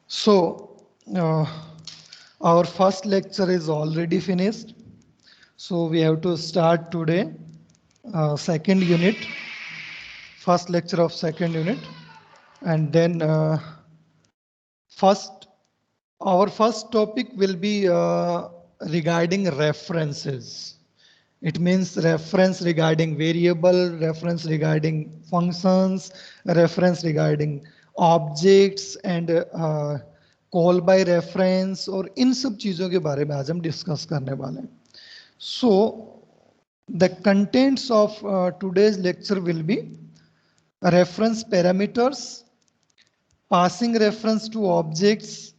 So, our first lecture is already finished. So, we have to start today, second unit, first lecture of second unit. And then first, our first topic will be regarding references. It means reference regarding variable, reference regarding functions, reference regarding objects and call by reference और इन सब चीजों के बारे में आज हम discuss करने वाले हैं. So the contents of today's lecture will be reference parameters, passing reference to objects,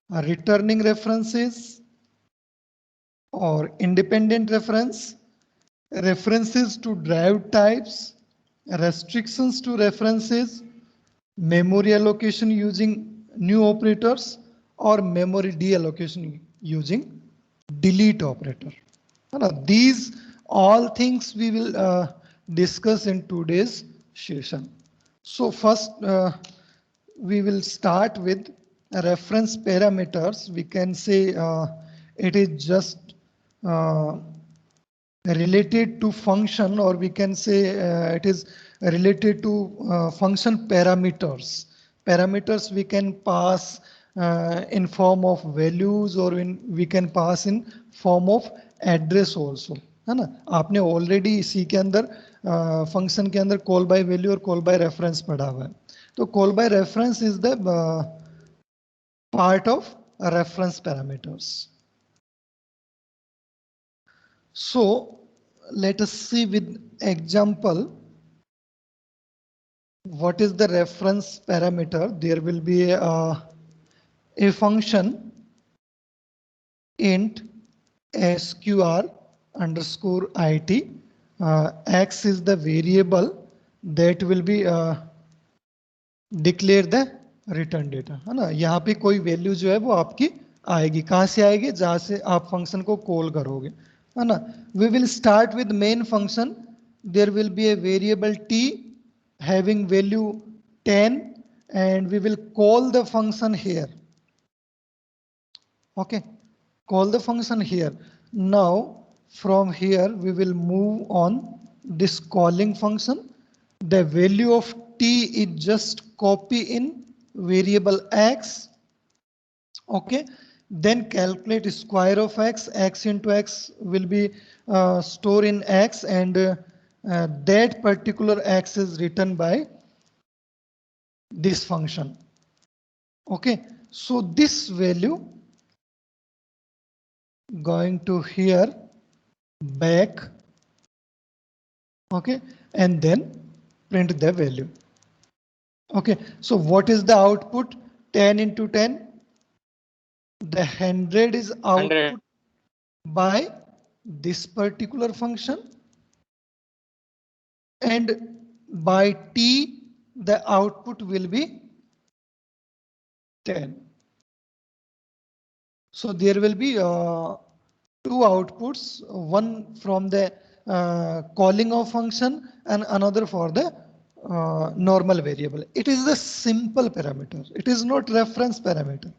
returning references or independent reference, references to derived types, restrictions to references, memory allocation using new operators or memory deallocation using delete operator. These all things we will discuss in today's session. So first we will start with reference parameters. We can say it is just uh, related to function, or we can say it is related to function parameters. Parameters we can pass in form of values, or we can pass in form of address also, है ना. आपने already इसी के अंदर function के अंदर call by value और call by reference पढ़ा हुआ है. तो call by reference is the part of reference parameters. So let us see with example what is the reference parameter. There will be a function int sqr underscore it. X is the variable that will be declare the return data, है ना. यहाँ पे कोई value जो है वो आपकी आएगी. कहाँ से आएगी? जहाँ से आप फंक्शन को कॉल करोगे, है ना. We will start with main function. There will be a variable t having value 10 and we will call the function here. Okay, call the function here. Now from here we will move on this calling function. The value of t is just copy in variable x. Okay, then calculate square of x. X into x will be stored in x, and that particular x is written by this function. Okay, so this value going to here back. Okay, and then print the value. Okay, so what is the output? 10 into 10. The 100 is output 100. by this particular function, and by t the output will be 10. So there will be two outputs, one from the calling of function and another for the normal variable. It is the simple parameter. It is not reference parameter.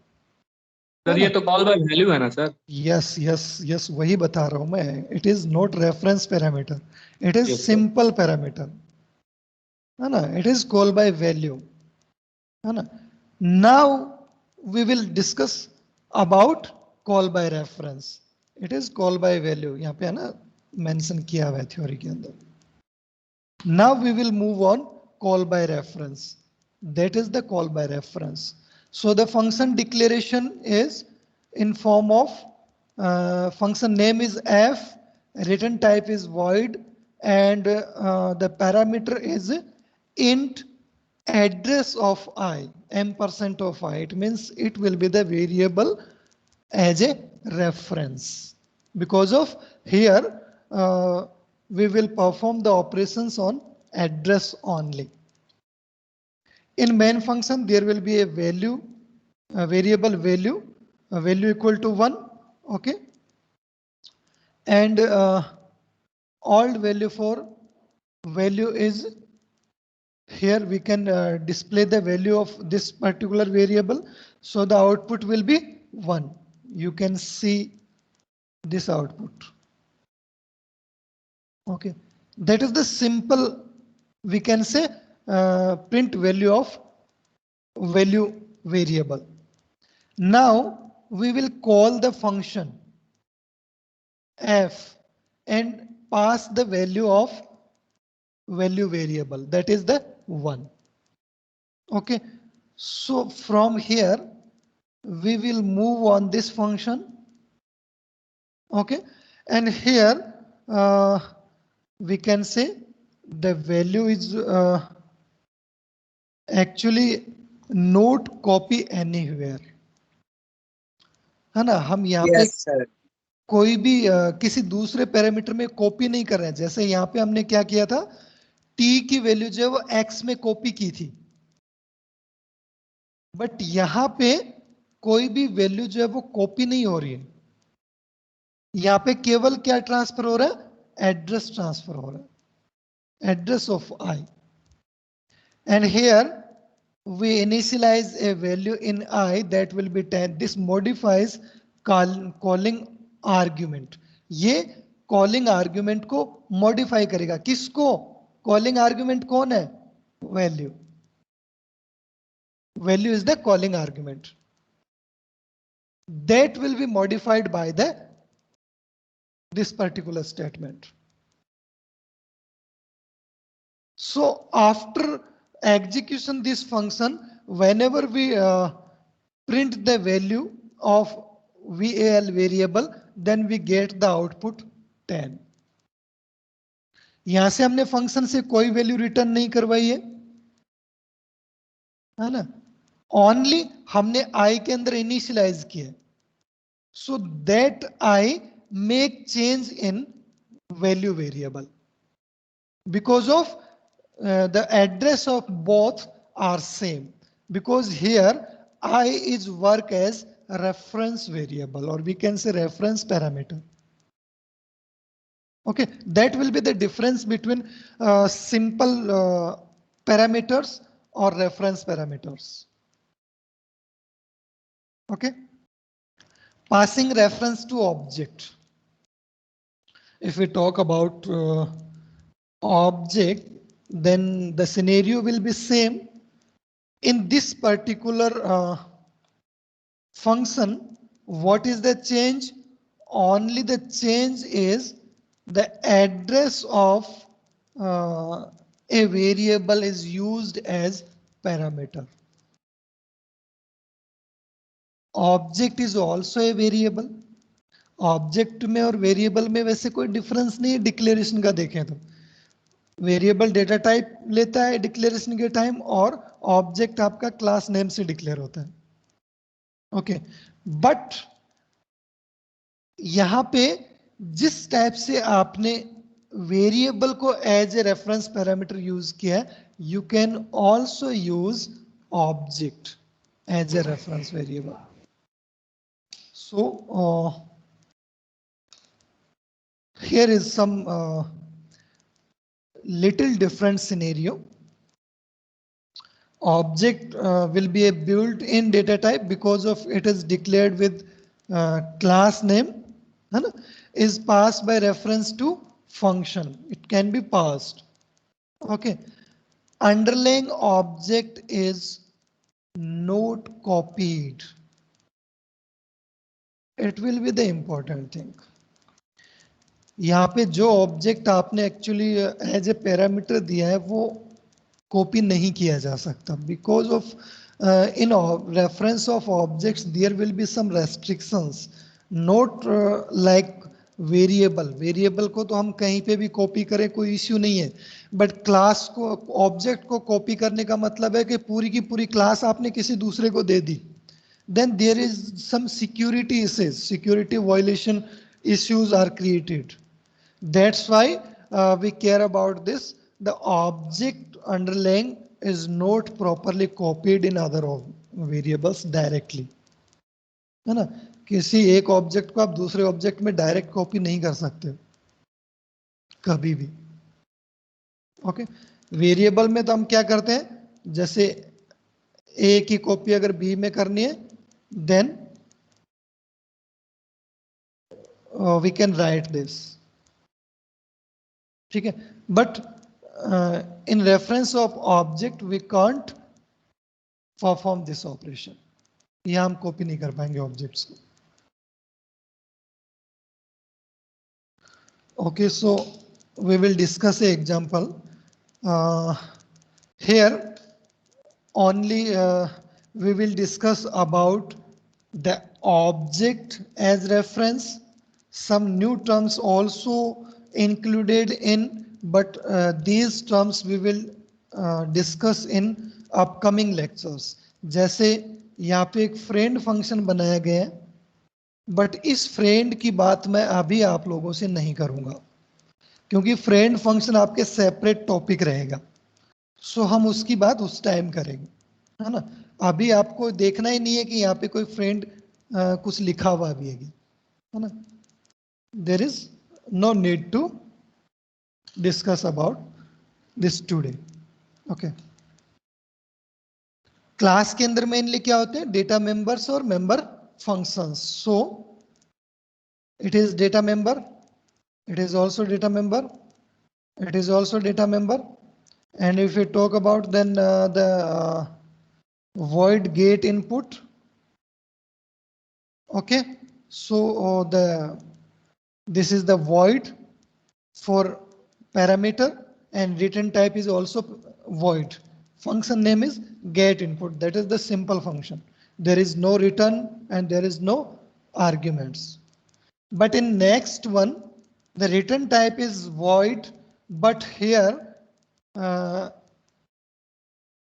Sir ये तो call by value है ना sir? Yes yes yes, वही बता रहा हूं मैं. It is not reference parameter, it is Yes, sir. Simple parameter, है ना. It is call by value, है ना. Now we will discuss about call by reference. It is call by value, यहाँ पे है ना मेंशन किया हुआ है थ्योरी के अंदर. Now we will move on call by reference. That is the call by reference. So the function declaration is in form of function name is f, return type is void, and the parameter is int address of I, m% of I. It means it will be the variable as a reference. Because of here we will perform the operations on address only. In main function there will be a value, a variable value, a value equal to 1. Okay, and alt value for value is here we can display the value of this particular variable. So the output will be 1. You can see this output. Okay, that is the simple, we can say, print value of value variable. Now we will call the function f and pass the value of value variable, that is the 1. Okay, so from here we will move on this function. Okay, and here we can say the value is actually not copy anywhere, है ना. हम यहाँ पे Yes, sir. कोई भी किसी दूसरे parameter में कॉपी नहीं कर रहे हैं. जैसे यहाँ पे हमने क्या किया था, t की वैल्यू जो है वो x में कॉपी की थी, बट यहाँ पे कोई भी वैल्यू जो है वो कॉपी नहीं हो रही है. यहाँ पे केवल क्या ट्रांसफर हो रहा है, एड्रेस ट्रांसफर हो रहा है, address of i. And here we initialize a value in I that will be 10. This modifies calling argument. ये calling argument को modify करेगा. किसको? Calling argument कौन है? Value. Value is the calling argument. That will be modified by this particular statement. So after execution this function, whenever we print the value of val variable, then we get the output 10. यहां से हमने function से कोई value return नहीं करवाई है ना, only हमने i के अंदर इनिशियलाइज किया. So that i make change in value variable because of the address of both are same, because here I is work as a reference variable, or we can say reference parameter. Okay, that will be the difference between simple parameters or reference parameters. Okay, passing reference to object. If we talk about object, then the scenario will be same. In this particular function, what is the change? Only the change is the address of a variable is used as parameter. Object is also a variable. Object में और variable में वैसे कोई difference नहीं है declaration का देखें तो. वेरिएबल डेटा टाइप लेता है डिक्लेरेशन के टाइम, और ऑब्जेक्ट आपका क्लास नेम से डिक्लेयर होता है. ओके, बट यहां पे जिस टाइप से आपने वेरिएबल को as a reference parameter use किया है, you can also use object as a reference variable. So here is some little different scenario. Object will be a built-in data type because of it is declared with class name, is passed by reference to function. It can be passed. Okay, underlying object is not copied. It will be the important thing. यहाँ पे जो object आपने actually as a parameter दिया है वो copy नहीं किया जा सकता, because of in reference of objects there will be some restrictions, not like variable. Variable को तो हम कहीं पे भी कॉपी करें कोई इश्यू नहीं है, बट क्लास को, ऑब्जेक्ट को कॉपी करने का मतलब है कि पूरी की पूरी क्लास आपने किसी दूसरे को दे दी, then there is some security issues, security violation issues are created. That's why we care about this. The object underlying is not properly copied in other variables directly, है ना. किसी एक ऑब्जेक्ट को आप दूसरे ऑब्जेक्ट में डायरेक्ट कॉपी नहीं कर सकते कभी भी. ओके, वेरिएबल में तो हम क्या करते हैं, जैसे ए की कॉपी अगर बी में करनी है, then we can write this, ठीक है. But in reference of object we can't perform this operation. यहां हम कॉपी नहीं कर पाएंगे ऑब्जेक्ट्स को. Okay, so we will discuss an example. Here only we will discuss about the object as reference. Some new terms also included in, but these terms we will discuss in upcoming lectures. जैसे यहाँ पे एक friend function बनाया गया है, but इस friend की बात मैं अभी आप लोगों से नहीं करूंगा, क्योंकि फ्रेंड फंक्शन आपके सेपरेट टॉपिक रहेगा. सो हम उसकी बात उस टाइम करेंगे, है ना. अभी आपको देखना ही नहीं है कि यहाँ पे कोई फ्रेंड कुछ लिखा हुआ भी है ना. There is no need to discuss about this today. Okay. Class के अंदर मेनली क्या होते हैं, डेटा मेंबर्स और member functions. So it is data member, it is also data member, it is also data member. And if we talk about then the void get input, okay, so this is the void for parameter, and return type is also void. Function name is get input, that is the simple function. There is no return and there is no arguments. But in next one, the return type is void, but here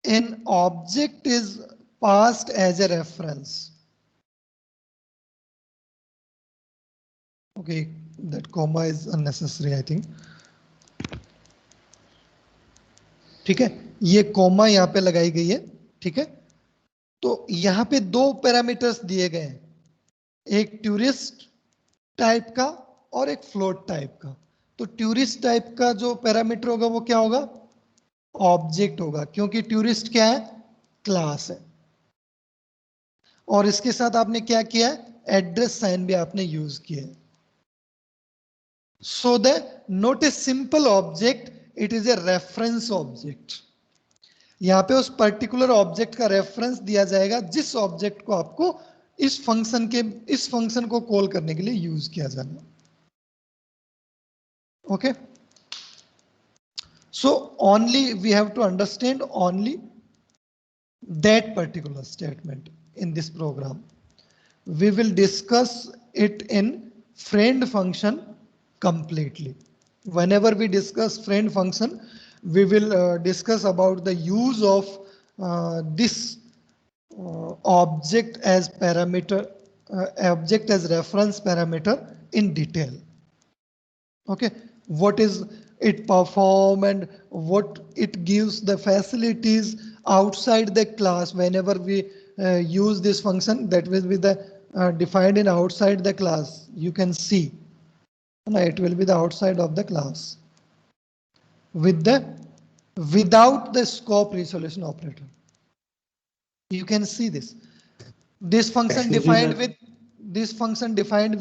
an object is passed as a reference. Okay, that comma is unnecessary, I think. ठीक है, ये comma यहाँ पे लगाई गई है. ठीक है, तो यहाँ पे दो पैरामीटर्स दिए गए हैं, एक टूरिस्ट टाइप का और एक फ्लोट टाइप का. तो टूरिस्ट टाइप का जो पैरामीटर होगा वो क्या होगा, ऑब्जेक्ट होगा, क्योंकि टूरिस्ट क्या है, क्लास है. और इसके साथ आपने क्या किया है, एड्रेस साइन भी आपने यूज किया है. So the not a simple object, it is a reference object. यहां पे उस पर्टिकुलर ऑब्जेक्ट का रेफरेंस दिया जाएगा जिस ऑब्जेक्ट को आपको इस फंक्शन को कॉल करने के लिए यूज किया जाना. Okay, so only we have to understand only that particular statement in this program. We will discuss it in friend function completely. Whenever we discuss friend function, we will discuss about the use of this object as parameter, object as reference parameter in detail. Okay, what is it perform and what it gives the facilities outside the class. Whenever we use this function, that will be the defined in outside the class. You can see, it will be the outside of the class without the scope resolution operator. You can see this. This function defined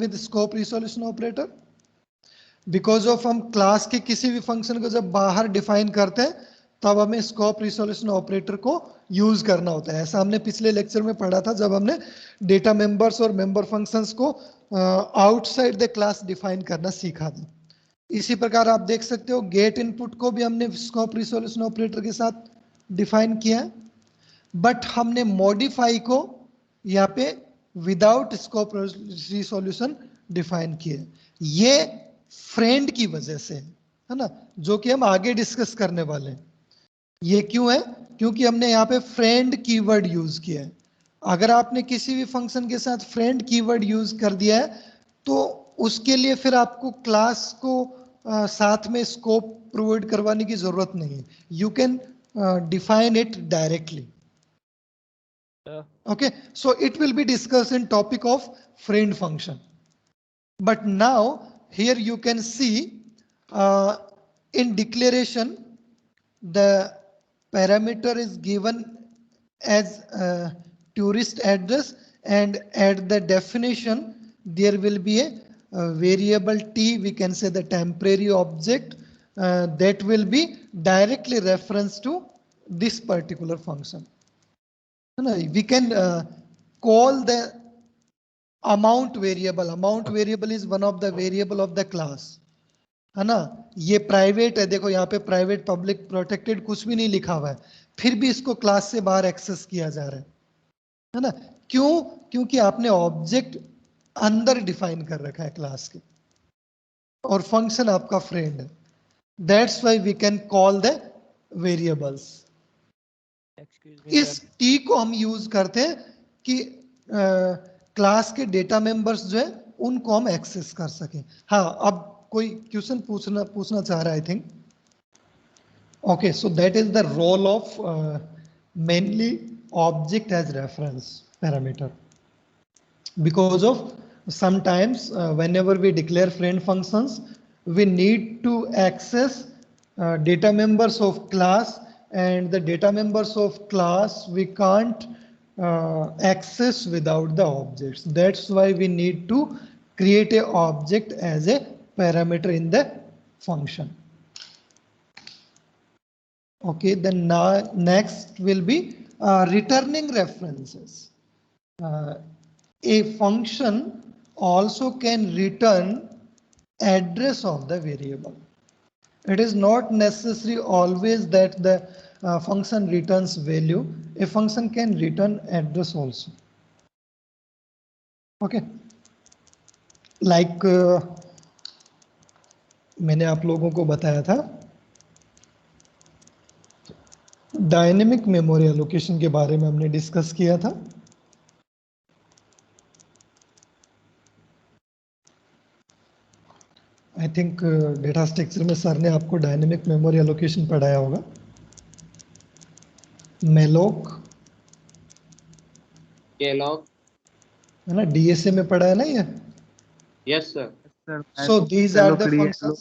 with scope resolution operator. Because of हम class के किसी भी function को जब बाहर define करते हैं तब हमें स्कोप रिजोल्यूशन ऑपरेटर को यूज करना होता है. ऐसा हमने पिछले लेक्चर में पढ़ा था जब हमने डेटा मेंबर्स और मेंबर फंक्शंस को आउटसाइड द क्लास डिफाइन करना सीखा था. इसी प्रकार आप देख सकते हो गेट इनपुट को भी हमने स्कोप रिजोल्यूशन ऑपरेटर के साथ डिफाइन किया है, बट हमने मॉडिफाई को यहाँ पे विदाउट स्कोप रिजोल्यूशन डिफाइन किया. ये फ्रेंड की वजह से है ना, जो कि हम आगे डिस्कस करने वाले हैं. ये क्यों है, क्योंकि हमने यहाँ पे फ्रेंड कीवर्ड यूज किया है. अगर आपने किसी भी फंक्शन के साथ फ्रेंड कीवर्ड यूज कर दिया है तो उसके लिए फिर आपको क्लास को साथ में स्कोप प्रोवाइड करवाने की जरूरत नहीं है. You can define it directly. Okay, so it will be discussed in topic of friend function. But now here you can see in declaration the parameter is given as tourist address, and at the definition there will be a variable t, we can say the temporary object, that will be directly reference to this particular function. No, we can call the amount variable is one of the variable of the class, है ना. ये private है, देखो यहाँ पे private public protected कुछ भी नहीं लिखा हुआ है, फिर भी इसको क्लास से बाहर एक्सेस किया जा रहा है ना. क्यों? क्योंकि आपने ऑब्जेक्ट अंदर डिफाइन कर रखा है क्लास के, और फंक्शन आपका फ्रेंड है. That's why we can call the variables. इस टी को हम यूज करते हैं कि क्लास के डेटा मेंबर्स जो है उनको हम एक्सेस कर सकें. हाँ, अब कोई क्वेश्चन पूछना चाह रहा है, I think. Okay, so that is the role of mainly object as reference parameter, because of sometimes whenever we declare friend functions we need to access data members of class, and the data members of class we can't access without the objects. That's why we need to create a object as a parameter in the function. Okay, then next will be returning references. A function also can return address of the variable. It is not necessary always that the function returns value. A function can return address also. Okay, like मैंने आप लोगों को बताया था dynamic memory allocation के बारे में, हमने डिस्कस किया था. आई थिंक डेटा स्ट्रक्चर में सर ने आपको डायनेमिक मेमोरी एलोकेशन पढ़ाया होगा. मेलोक, केलॉग, है ना, डीएसए में पढ़ा है ना ये. Yes sir. So these are the functions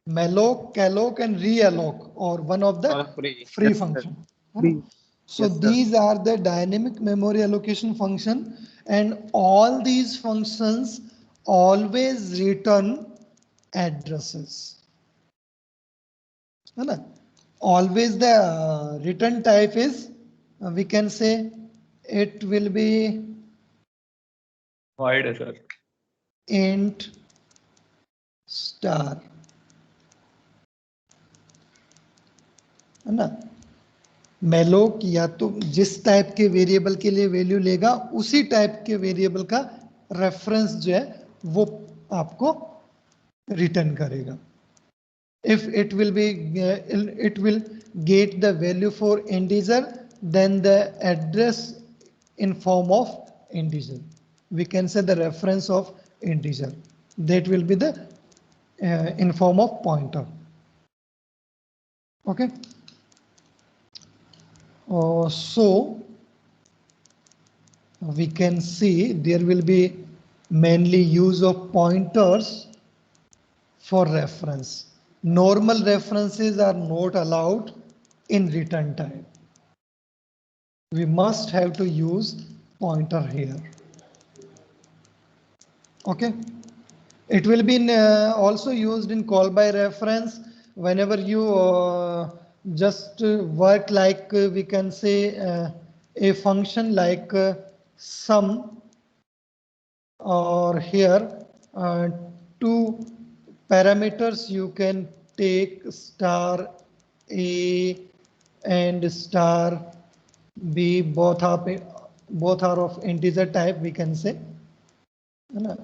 malloc, calloc and realloc, or one of the free function. So these are the dynamic memory allocation function, and all these functions always return addresses, है ना. Always the return type is we can say it will be void है sir. int star, है ना. Malloc या तो जिस type के variable के लिए वैल्यू लेगा उसी टाइप के वेरिएबल का रेफरेंस जो है वो आपको रिटर्न करेगा. If it will be it will get the value for integer, then the address in form of integer, we can say the reference of integer, that will be the in form of pointer. Okay. So we can see there will be mainly use of pointers for reference. Normal references are not allowed in return type. We must have to use pointer here. Okay. It will be also used in call by reference whenever you just work like we can say a function like sum, or here two parameters you can take star a and star b, both are of integer type, we can say, है ना.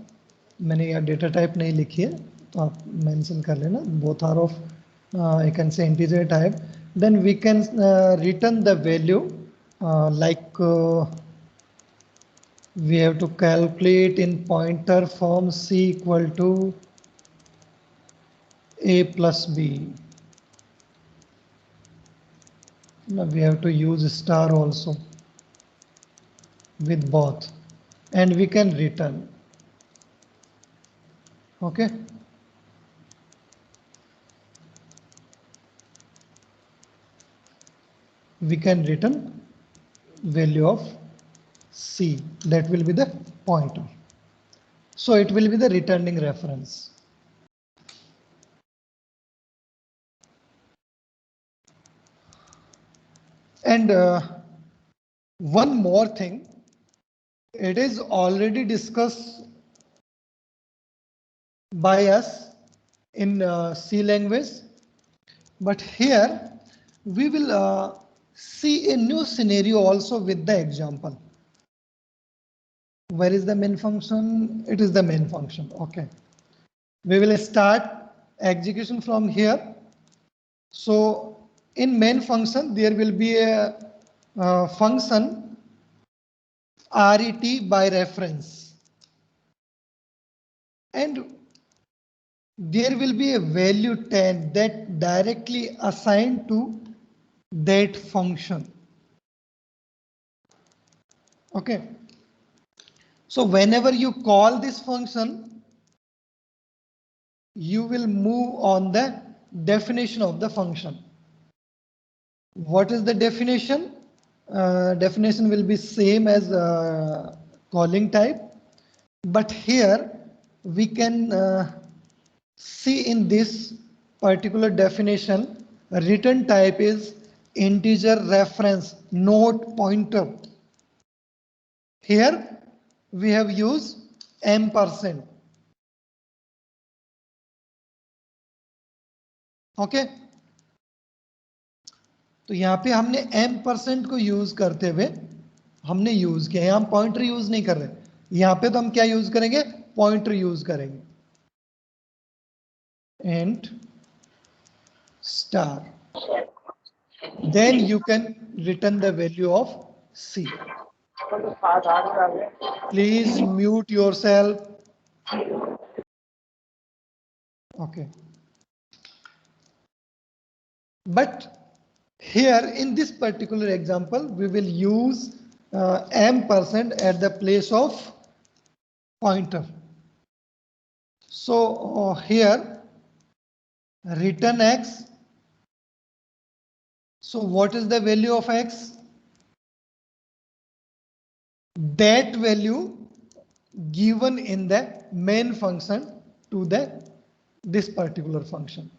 मैंने यहाँ data type नहीं लिखी है तो आप mention कर लेना. Both are of I can say integer type. Then we can return the value like we have to calculate in pointer form c equal to a plus b. Now we have to use star also with both, and we can return. Okay. we can return value of C. That will be the pointer. So it will be the returning reference. And one more thing, it is already discussed by us in C language, but here we will see a new scenario also with the example. Where is the main function? It is the main function. Okay. We will start execution from here. So in main function, there will be a function RET by reference. And there will be a value 10 that directly assigned to that function. Okay. So whenever you call this function, you will move on the definition of the function. What is the definition? Definition will be same as calling type, but here we can see in this particular definition, return type is integer reference, not pointer. Here we have used %. Okay तो यहाँ पे हमने %, को use करते हुए हमने use किया, यहाँ हम पॉइंटर यूज नहीं कर रहे, यहाँ पे तो हम क्या यूज करेंगे, पॉइंटर यूज करेंगे. And star, then you can return the value of C. Please mute yourself. Okay. But here in this particular example, we will use %, at the place of pointer. So here return X. So what is the value of X? That value given in the main function to this particular function.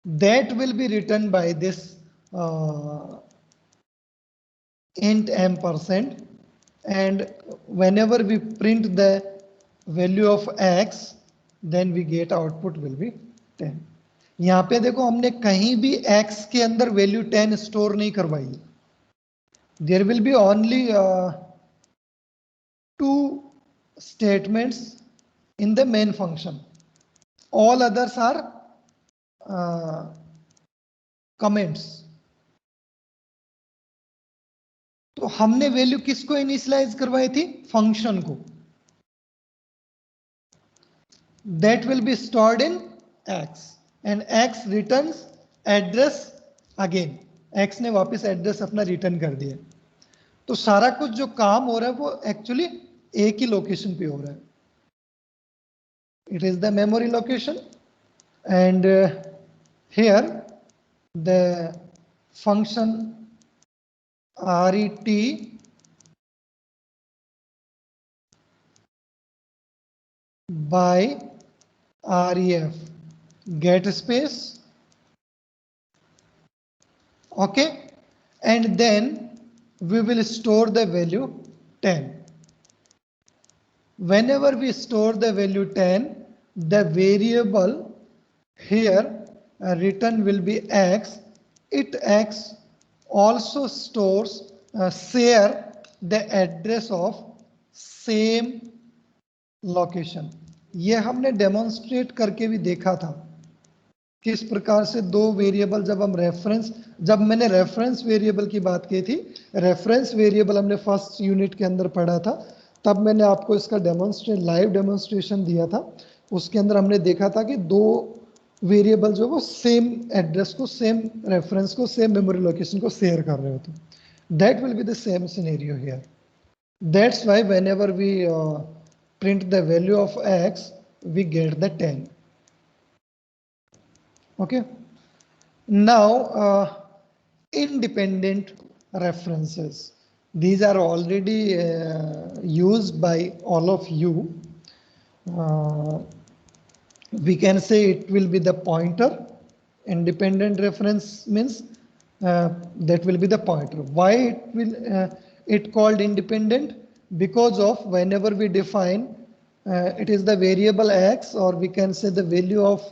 That will be written by this int %, and whenever we print the value of X, then we get output will be 10. यहाँ पे देखो हमने कहीं भी X के अंदर value 10 store नहीं करवाई. There will be only 2 statements in the main function. All others are comments. तो हमने वैल्यू किसको इनिशियलाइज करवाई थी, फंक्शन को. That will be stored in X and X returns address again. X ने वापस एड्रेस अपना रिटर्न कर दिया. तो सारा कुछ जो काम हो रहा है वो एक्चुअली एक ही लोकेशन पे हो रहा है. It is the memory location, and here the function RET by REF get space. Okay, and then we will store the value 10. Whenever we store the value 10, the variable here return will be X. It X also stores share the address of same location. ये हमने demonstrate करके भी देखा था किस प्रकार से दो वेरिएबल, जब मैंने रेफरेंस वेरिएबल की बात की थी, रेफरेंस वेरिएबल हमने फर्स्ट यूनिट के अंदर पढ़ा था, तब मैंने आपको इसका लाइव डेमोन्स्ट्रेशन दिया था. उसके अंदर हमने देखा था कि दो वेरिएबल जो वो सेम एड्रेस को, सेम रेफरेंस को, सेम मेमोरी लोकेशन को शेयर कर रहे होते. That will be the same scenario here. That's why whenever we print the value of X, we get the 10. Okay. Now independent references. These are already used by all of you. Uh, we can say it will be the pointer. Independent reference means that will be the pointer. Why it called independent? Because of whenever we define it is the variable x, or we can say the value of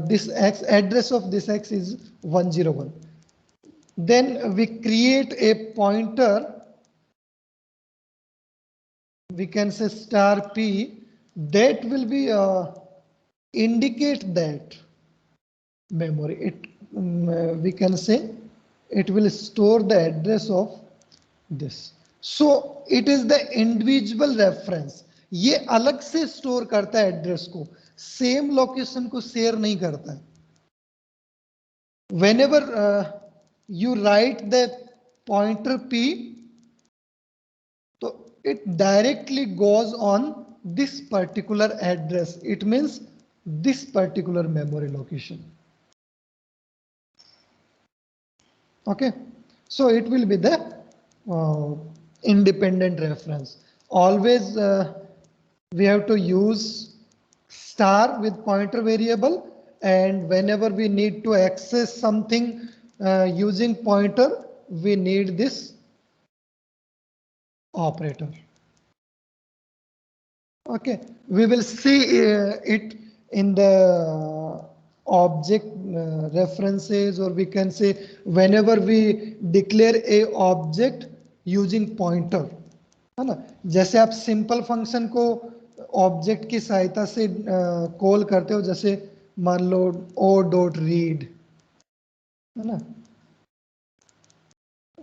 this x, address of this x is 101. Then we create a pointer, we can say star p, that will be indicate that memory. We can say it will store the address of this. So it is the individual reference. ये अलग से store करता है address को, same location को share नहीं करता है. Whenever you write the pointer p, so it directly goes on this particular address. It means this particular memory location. Okay, so it will be the independent reference. Always we have to use star with pointer variable, and whenever we need to access something using pointer, we need this operator. Okay, we will see it in the object references, or we can say whenever we declare a object using pointer, है ना. जैसे आप simple function को object की सहायता से call करते हो, जैसे मान लो ओ डॉट रीड, है ना,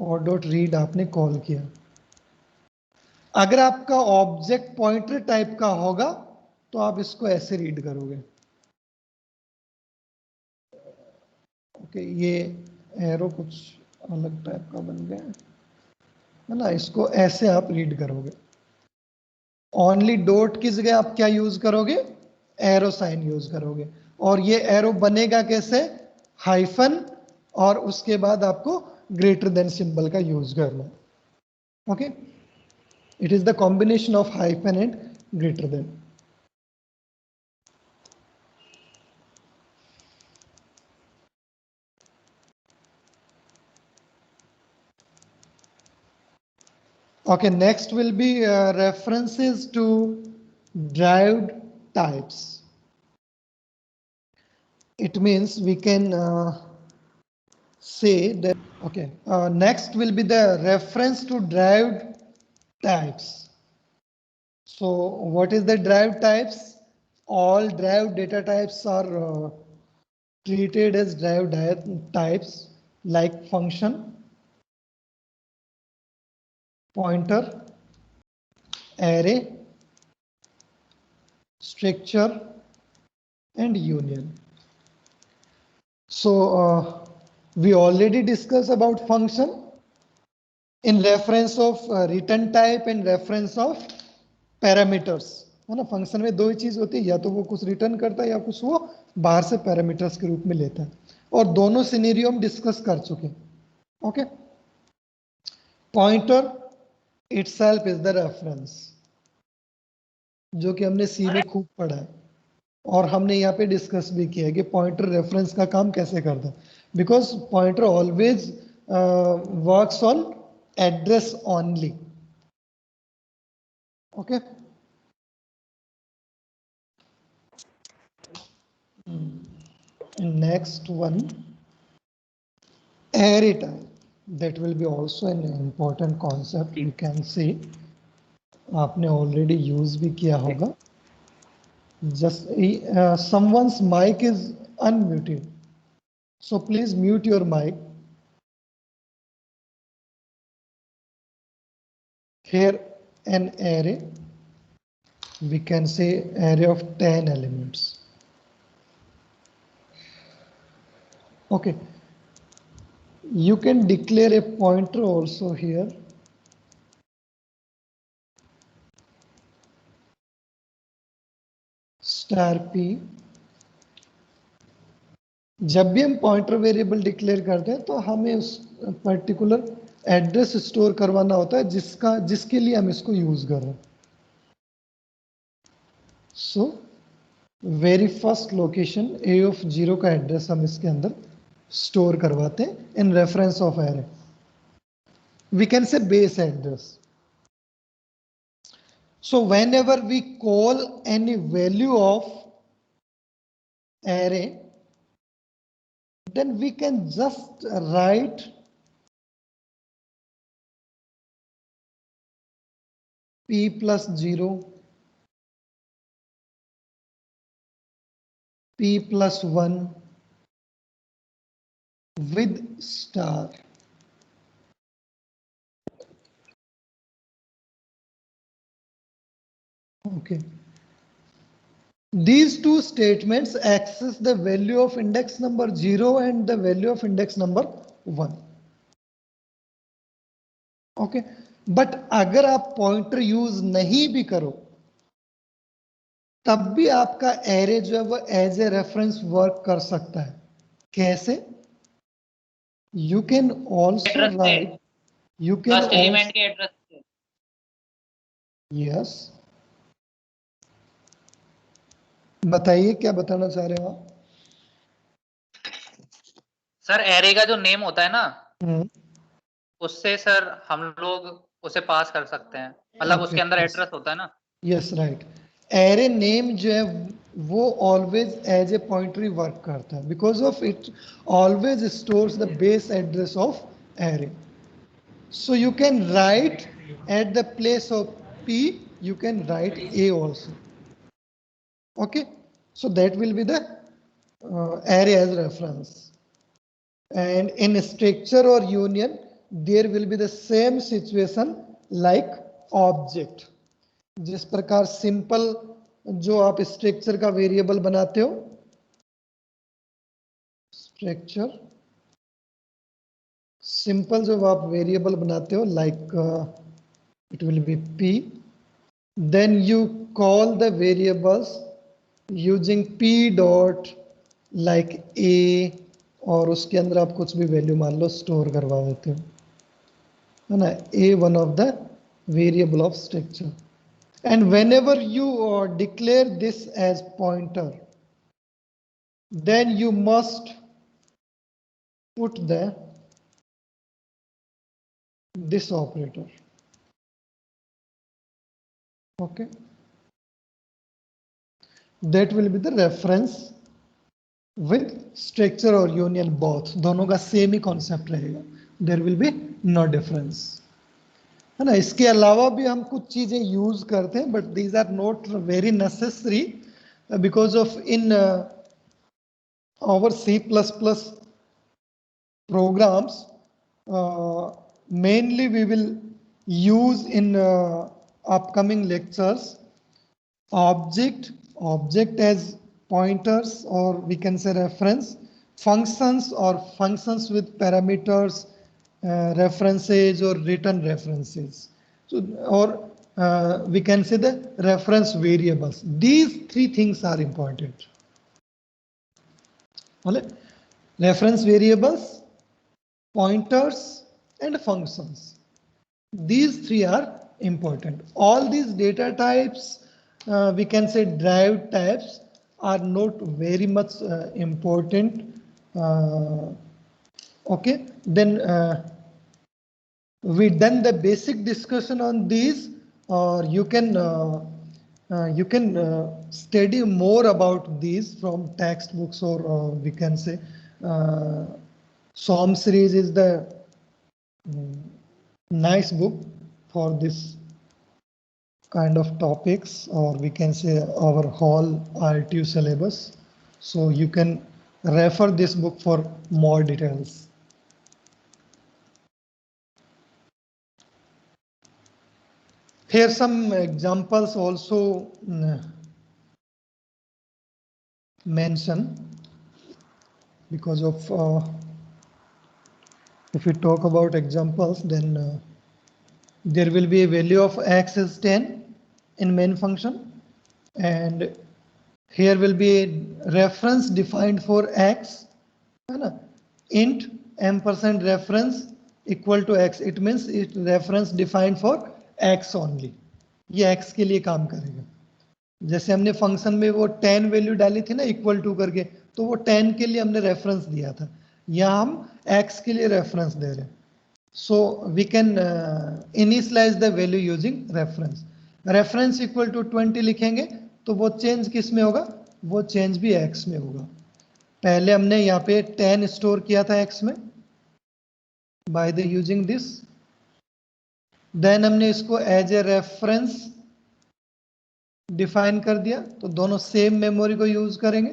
ओ डॉट रीड आपने कॉल किया. अगर आपका ऑब्जेक्ट पॉइंटर टाइप का होगा तो आप इसको ऐसे रीड करोगे. ओके, ये एरो कुछ अलग टाइप का बन गया है ना, इसको ऐसे आप रीड करोगे. ओनली डॉट की जगह आप क्या यूज करोगे, एरो साइन यूज करोगे. और ये एरो बनेगा कैसे, हाइफन, और उसके बाद आपको ग्रेटर देन सिंबल का यूज करना. Okay, it is the combination of hyphen and greater than. Okay, next will be references to derived types. It means we can say that, okay, next will be the reference to derived types. So what is the derived types? All derived data types are treated as derived types, like function, pointer, array, structure, and union. So we already discussed about function in reference of return type and reference of parameters, है ना. Function में दो ही चीज होती है, या तो वो कुछ रिटर्न करता है या कुछ वो बाहर से पैरामीटर्स के रूप में लेता है, और दोनों सिनेरियो हम डिस्कस कर चुके. Okay, pointer itself is the reference, जो कि हमने सी में खूब पढ़ा है, और हमने यहाँ पे डिस्कस भी किया कि पॉइंटर रेफरेंस का काम कैसे करता है. Because pointer always works on address only. Okay, next one, array type. That will be also an important concept. You can see आपने already use भी किया होगा. Just someone's mic is unmuted, so please mute your mic. Here an array, we can say array of 10 elements. Okay, you can declare a pointer also here. Star p, जब भी हम pointer variable declare करते हैं तो हमें उस particular address store करवाना होता है जिसके लिए हम इसको यूज कर रहे हैं. So very first location A of 0 का एड्रेस हम इसके अंदर स्टोर करवाते हैं in reference of array. We can say base address. So whenever we call any value of array, then we can just write p plus 0, p plus 1 with star. Okay. These two statements access the value of index number 0 and the value of index number 1. Okay. But अगर आप pointer use नहीं भी करो तब भी आपका array जो है वो एज ए रेफरेंस वर्क कर सकता है. कैसे? You can also एड्रेस से write. You can first element के एड्रेस से. Yes. बताइए क्या बताना चाह रहे हो आप? सर एरे का जो नेम होता है ना हम्म, उससे सर हम लोग उसे पास कर सकते हैं. मतलब Okay, उसके अंदर yes. एड्रेस होता है ना. Yes, right. एरे नेम जो है वो ऑलवेज एज ए पॉइंटरी वर्क करता है because of it always stores the base address of array. So you can write at the place of P, you can write A also. Okay, so that will be the array as reference. And in structure or union, there will be the same situation like object. जिस प्रकार simple जो आप structure का variable बनाते हो, structure simple जो आप variable बनाते हो like it will be p, then you call the variables using p dot like a और उसके अंदर आप कुछ भी वैल्यू मान लो स्टोर करवा देते हो, है ना. a one of the variable of structure. And whenever you declare this as pointer, then you must put this operator. Okay, that will be the reference with structure or union both. दोनों का same ही concept रहेगा. There will be no difference, है ना. इसके अलावा भी हम कुछ चीजें यूज करते हैं but these are not very necessary because of in our C++ programs, mainly we will use in upcoming lectures object as pointers, or we can say reference, functions or functions with parameters, references or written references. So, or we can say the reference variables. These three things are important. Reference variables, pointers and functions. These three are important. All these data types, we can say derived types, are not very much important. Okay, then we done the basic discussion on these, or you can study more about these from textbooks, or we can say SOM series is the nice book for this kind of topics, or we can say our whole RTU syllabus. So you can refer this book for more details. Here some examples also mention, because of if we talk about examples, then there will be a value of x is 10 in main function, and here will be a reference defined for x है ना, int ampersand reference equal to x, it means it reference defined for x only, ये x के लिए काम करेगा। जैसे हमने function में वो 10 वैल्यू डाली थी ना इक्वल टू करके, तो वो 10 के लिए हमने रेफरेंस दिया था, यहाँ हम x के लिए रेफरेंस दे रहे हैं। So we can initialise the value using reference. Reference equal to 20 लिखेंगे तो वो चेंज किस में होगा, वो चेंज भी x में होगा। पहले हमने यहाँ पे 10 स्टोर किया था x में by the using this, then हमने इसको एज ए रेफरेंस डिफाइन कर दिया, तो दोनों सेम मेमोरी को यूज करेंगे,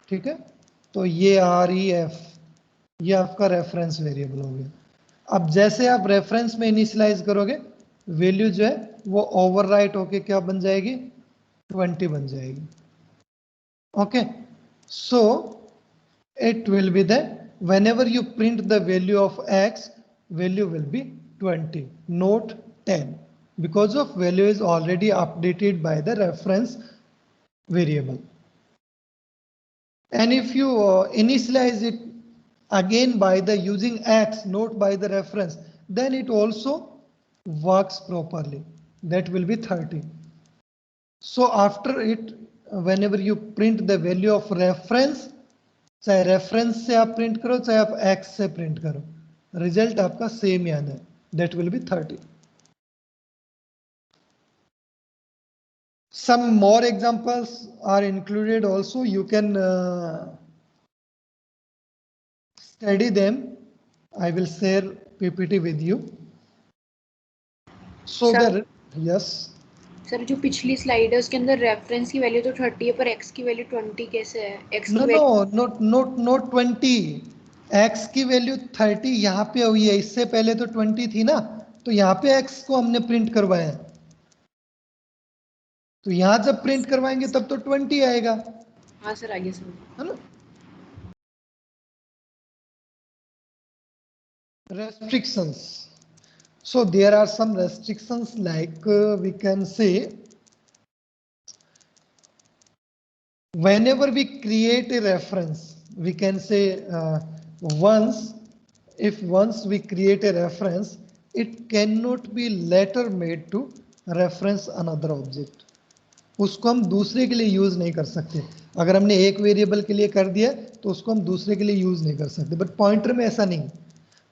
ठीक है। तो ये REF ये आपका रेफरेंस वेरिएबल हो गया। अब जैसे आप रेफरेंस में इनिशियलाइज करोगे, वैल्यू जो है वो ओवरराइट होके क्या बन जाएगी, 20 बन जाएगी। Okay, so it will be the whenever you print the value of x, value will be 20, not 10, because of value is already updated by the reference variable. And if you initialize it again by the using x, not by the reference, then it also works properly, that will be 30. So after it, whenever you print the value of reference, चाहे reference से आप print करो चाहे आप x से print करो, result आपका same ही आना है, that will be 30। Some more examples are included also, you can study them, I will share PPT with you so that. Yes sir, जो पिछली स्लाइड है उसके अंदर रेफरेंस की वैल्यू तो 30 है, पर x की वैल्यू 20 कैसे है? x की नोट 20, x की वैल्यू 30 यहाँ पे हुई है, इससे पहले तो 20 थी ना, तो यहाँ पे x को हमने प्रिंट करवाया, तो यहाँ जब प्रिंट करवाएंगे तब तो 20 आएगा। हाँ सर, आगे सर, है ना। Restrictions, so there are some restrictions like we can say whenever we create a reference, we can say once we create a reference, it cannot be later made to reference another object, उसको हम दूसरे के लिए use नहीं कर सकते। अगर हमने एक वेरिएबल के लिए कर दिया तो उसको हम दूसरे के लिए यूज नहीं कर सकते, बट पॉइंटर में ऐसा नहीं।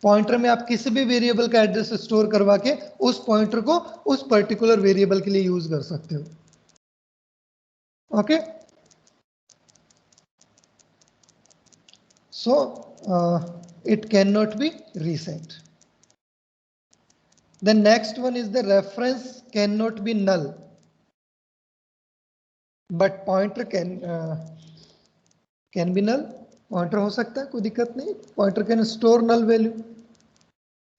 पॉइंटर में आप किसी भी वेरिएबल का एड्रेस स्टोर करवा के उस पॉइंटर को उस पर्टिकुलर वेरिएबल के लिए यूज कर सकते हो। Okay, so it cannot be reset. The next one is the reference cannot be null, but pointer can be null. Pointer हो सकता है, कोई दिक्कत नहीं, pointer can store null value.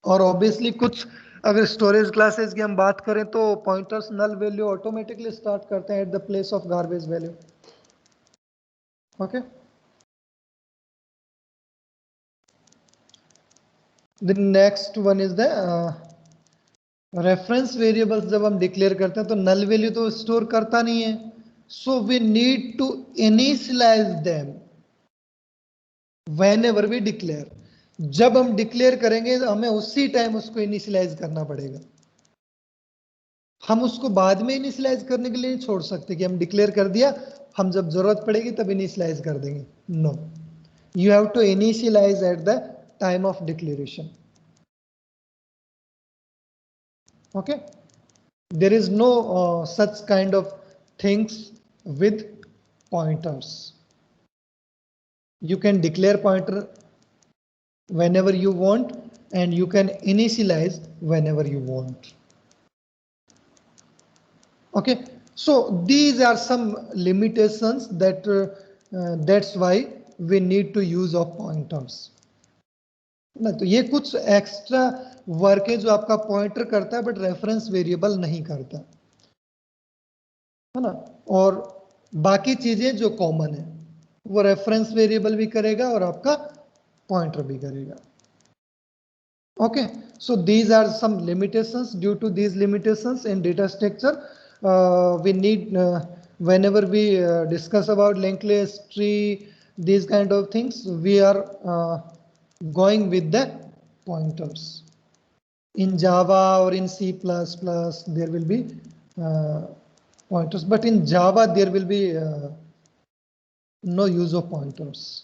और ऑब्वियसली कुछ अगर स्टोरेज क्लासेस की हम बात करें तो pointers null value automatically start करते हैं at the place of garbage value. Okay, the next one is the reference variables. जब हम डिक्लेयर करते हैं तो नल वैल्यू तो स्टोर करता नहीं है, so we need to initialise them whenever we declare। जब हम डिक्लेयर करेंगे तो हमें उसी टाइम उसको इनिशियलाइज करना पड़ेगा, हम उसको बाद में इनिशियलाइज करने के लिए नहीं छोड़ सकते कि हम डिक्लेयर कर दिया, हम जब जरूरत पड़ेगी तब इनिशियलाइज कर देंगे। No, you have to initialise at the time of declaration. Okay, there is no such kind of things with pointers. You can declare pointer whenever you want and you can initialize whenever you want. Okay, so these are some limitations that that's why we need to use of pointers ना। तो ये कुछ extra work है जो आपका pointer करता है but reference variable नहीं करता, है ना। और बाकी चीजें जो कॉमन है वो रेफरेंस वेरिएबल भी करेगा और आपका पॉइंटर भी करेगा। Okay, so these are some limitations. Due to these limitations in data structure we need whenever we discuss about linked list, tree, these kind of things, we are going with the pointers. In Java or in C++, there will be pointers, but in Java there will be no use of pointers.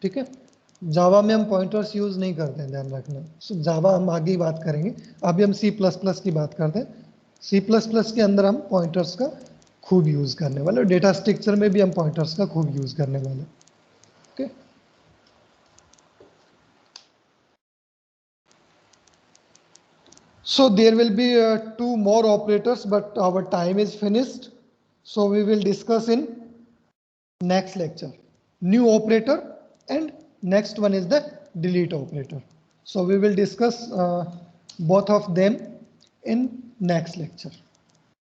ठीक है, जावा में हम pointers use नहीं करते हैं, ध्यान रखना। सो जावा हम आगे ही बात करेंगे, अभी हम C++ की बात करते हैं। C++ के अंदर हम पॉइंटर्स का खूब यूज करने वाले, डेटा स्ट्रक्चर में भी हम पॉइंटर्स का खूब यूज करने वाले। Okay, so there will be 2 more operators, but our time is finished, so we will discuss in next lecture new operator, and next one is the delete operator. So we will discuss both of them in next lecture.